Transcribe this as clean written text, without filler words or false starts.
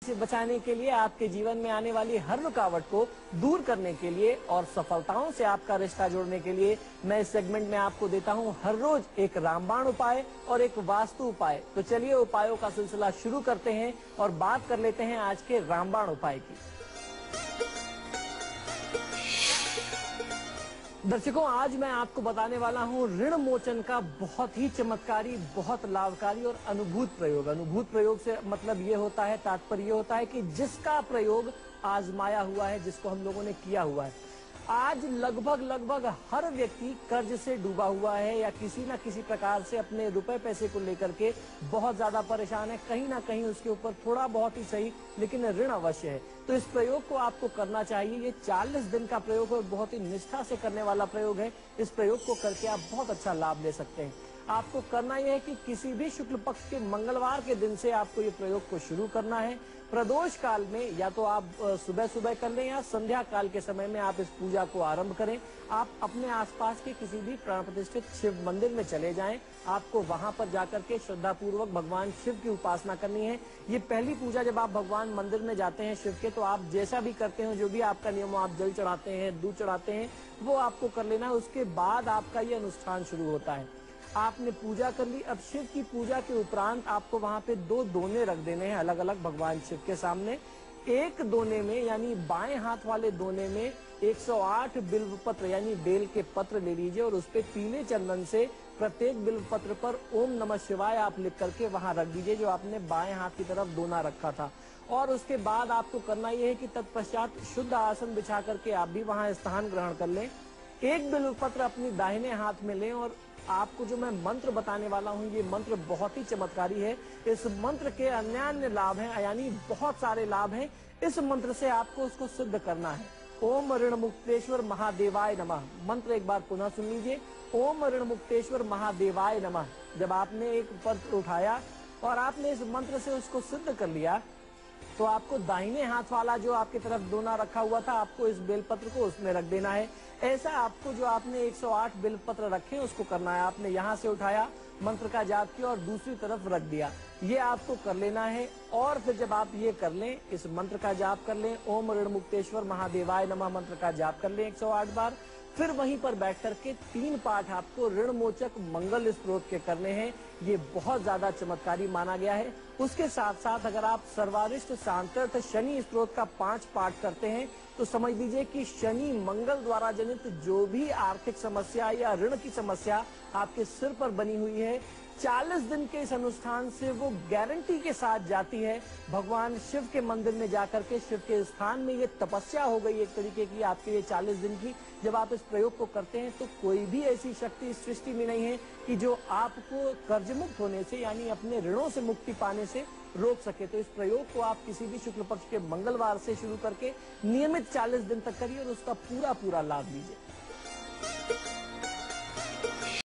से बचाने के लिए, आपके जीवन में आने वाली हर रुकावट को दूर करने के लिए और सफलताओं से आपका रिश्ता जोड़ने के लिए मैं इस सेगमेंट में आपको देता हूं हर रोज एक रामबाण उपाय और एक वास्तु उपाय। तो चलिए उपायों का सिलसिला शुरू करते हैं और बात कर लेते हैं आज के रामबाण उपाय की। दर्शकों, आज मैं आपको बताने वाला हूं ऋण मोचन का बहुत ही चमत्कारी, बहुत लाभकारी और अनुभूत प्रयोग। अनुभूत प्रयोग से मतलब ये होता है, तात्पर्य ये होता है कि जिसका प्रयोग आजमाया हुआ है, जिसको हम लोगों ने किया हुआ है। आज लगभग हर व्यक्ति कर्ज से डूबा हुआ है या किसी न किसी प्रकार से अपने रुपए पैसे को लेकर के बहुत ज्यादा परेशान है। कहीं ना कहीं उसके ऊपर थोड़ा बहुत ही सही लेकिन ऋण अवश्य है। तो इस प्रयोग को आपको करना चाहिए। ये 40 दिन का प्रयोग है, बहुत ही निष्ठा से करने वाला प्रयोग है। इस प्रयोग को करके आप बहुत अच्छा लाभ ले सकते हैं। आपको करना यह है कि किसी भी शुक्ल पक्ष के मंगलवार के दिन से आपको ये प्रयोग को शुरू करना है। प्रदोष काल में या तो आप सुबह सुबह कर लें या संध्या काल के समय में आप इस पूजा को आरंभ करें। आप अपने आसपास के किसी भी प्राण प्रतिष्ठित शिव मंदिर में चले जाएं। आपको वहां पर जाकर के श्रद्धा पूर्वक भगवान शिव की उपासना करनी है। ये पहली पूजा, जब आप भगवान मंदिर में जाते हैं शिव के, तो आप जैसा भी करते हो, जो भी आपका नियम हो, आप जल चढ़ाते हैं, दूध चढ़ाते हैं, वो आपको कर लेना है। उसके बाद आपका ये अनुष्ठान शुरू होता है। आपने पूजा कर ली। अब शिव की पूजा के उपरांत आपको वहां पे 2 दोने रख देने हैं अलग अलग भगवान शिव के सामने। एक दोने में यानी बाएं हाथ वाले दोने में 108 बिल्व पत्र यानी बेल के पत्र ले लीजिए और उस पे पीले चंदन से प्रत्येक बिल्व पत्र पर ओम नमः शिवाय आप लिख करके वहां रख दीजिए, जो आपने बाएं हाथ की तरफ दोना रखा था। और उसके बाद आपको करना यह है कि तत्पश्चात शुद्ध आसन बिछा करके आप भी वहां स्थान ग्रहण कर लें। एक बिल्व पत्र अपनी दाहिने हाथ में लें और आपको जो मैं मंत्र बताने वाला हूं, ये मंत्र बहुत ही चमत्कारी है। इस मंत्र के अन्य लाभ हैं, यानी बहुत सारे लाभ हैं। इस मंत्र से आपको उसको सिद्ध करना है। ओम ऋण मुक्तेश्वर महादेवाय नमः। मंत्र एक बार पुनः सुन लीजिए। ओम ऋण मुक्तेश्वर महादेवाय नमः। जब आपने एक पत्र उठाया और आपने इस मंत्र से उसको सिद्ध कर लिया, तो आपको दाहिने हाथ वाला जो आपकी तरफ दोना रखा हुआ था, आपको इस बेलपत्र को उसमें रख देना है। ऐसा आपको जो आपने 108 बेलपत्र रखे उसको करना है। आपने यहाँ से उठाया, मंत्र का जाप किया और दूसरी तरफ रख दिया। ये आपको कर लेना है। और फिर जब आप ये कर लें, इस मंत्र का जाप कर लें, ओम ऋण मुक्तेश्वर महादेवाय नमः मंत्र का जाप कर लें 108 बार। फिर वहीं पर बैठ करके 3 पाठ आपको ऋण मोचक मंगल स्तोत्र के करने हैं। ये बहुत ज्यादा चमत्कारी माना गया है। उसके साथ साथ अगर आप सर्वारिष्ट शांतर्थ शनि स्तोत्र का 5 पाठ करते हैं तो समझ लीजिए कि शनि मंगल द्वारा जनित जो भी आर्थिक समस्या या ऋण की समस्या आपके सिर पर बनी हुई है, 40 दिन के इस अनुष्ठान से वो गारंटी के साथ जाती है। भगवान शिव के मंदिर में जाकर के शिव के स्थान में ये तपस्या हो गई एक तरीके की आपके लिए 40 दिन की। जब आप इस प्रयोग को करते हैं तो कोई भी ऐसी शक्ति इस सृष्टि में नहीं है कि जो आपको कर्ज मुक्त होने से यानी अपने ऋणों से मुक्ति पाने से रोक सके। तो इस प्रयोग को आप किसी भी शुक्ल पक्ष के मंगलवार से शुरू करके नियमित 40 दिन तक करिए और उसका पूरा लाभ लीजिए।